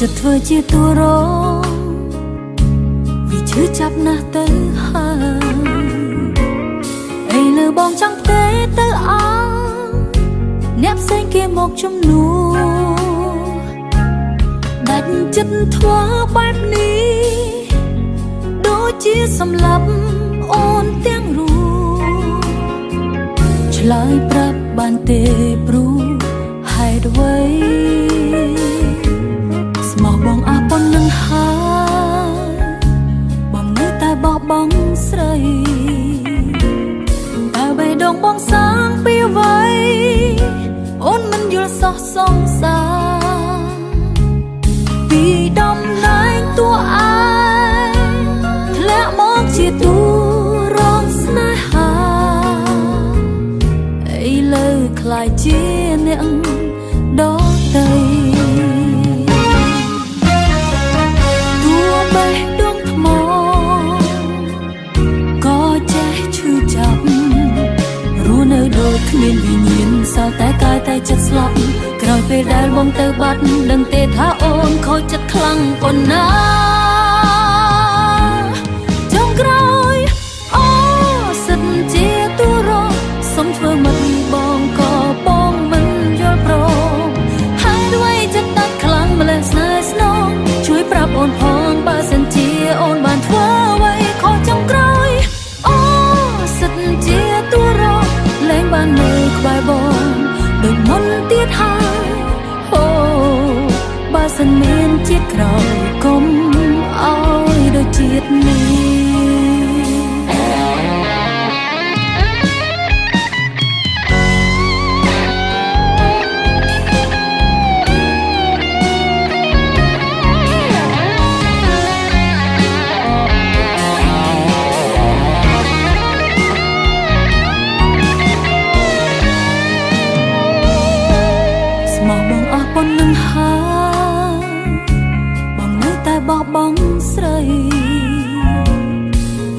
จะធ្វើជាតួរងវាឈឺចាប់ណាស់ទៅហើយឥឡូវបងចង់ផ្ទេទៅអងអ្នកផ្សេងគេមកជំនួសដាច់ចិត្តធ្វើបែបនេះដូចជាសម្លាប់អូនទាំងរូបឆ្លើយប្រាប់បានទេព្រោះហេតុអ្វីស្មោះបងអះប៉ុណ្ណឹងហើយបងនៅតែបោះបង់ស្រីតែបេះដូងបងសាងពីអ្វីអូនមិនយល់សោះសង្សារពីដំណែងតួឯងធ្លាក់មកជាតួរងស្នេហាឥឡូវខ្លាយជាអ្នកដទៃតួបេះដូងថ្មក៏ចេះឈឺចាប់រស់នៅដូចគ្មានវិញ្ញាណសោកតែកាយតែចិត្តស្លាប់ក្រោយពេលដែលបងទៅបាត់ដឹងទេថាអូនខូចចិត្តខ្លាំងប៉ុណ្ណាចុងក្រោយអូសិតជាតួរងសុំធ្វើមិនបងក៏បងមិនយល់ព្រមហើយด้วยចិត្តដាច់ខ្លាំងម្លេះស្នេហ៍ស្នងជួយប្រាប់អូនផងបើសិនជាអូនបានធ្វើអ្វីខុសចុងក្រោយអូសិតជាតួរងលែងបាននៅក្បែរបងដូចមុនទៀតហើយអូបើសិនមានជាតិក្រោយកុំឲ្យដូចជាតិនេះបងអស់ប៉ុណ្ណឹងហើយបងនៅតែបោះបង់ស្រី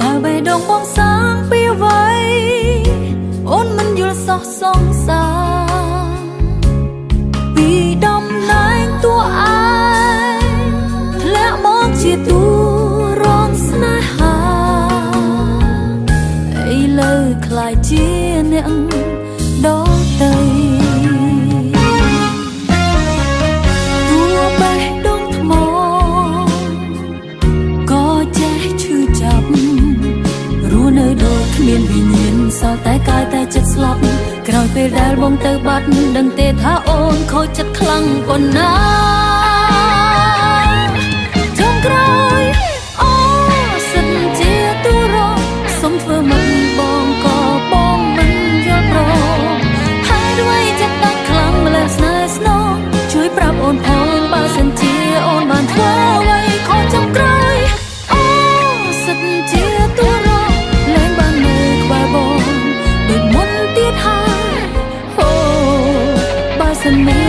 តើបេះដូងបងសាងពីអ្វីអូនមិនយល់សោះសង្សារពីដំណែងតួឯងធ្លាក់មកជាតួរងស្នេហាឥឡូវខ្លាយជាអ្នកដទៃមានវិញ្ញាណសោកតែកាយតែចិត្តស្លាប់ក្រោយពេលដែលបងទៅបាត់ដឹងទេថាអូនខូចចិត្តខ្លាំងប៉ុណ្ណាចុងក្រោយអូសិនជាតួរងសុំធ្វើមិនបងក៏បងមិនយល់ព្រមហើយด้วยចិត្តដាច់ខ្លាំងម្លេះស្នេហ៍ស្នងជួយប្រាប់អូនផងបើសិនជាអូនបានធ្វើអ្វីខុសចុងក្រោយអូសិនជាតួរងដូចមុនទៀតហើយអូបើសិនមាន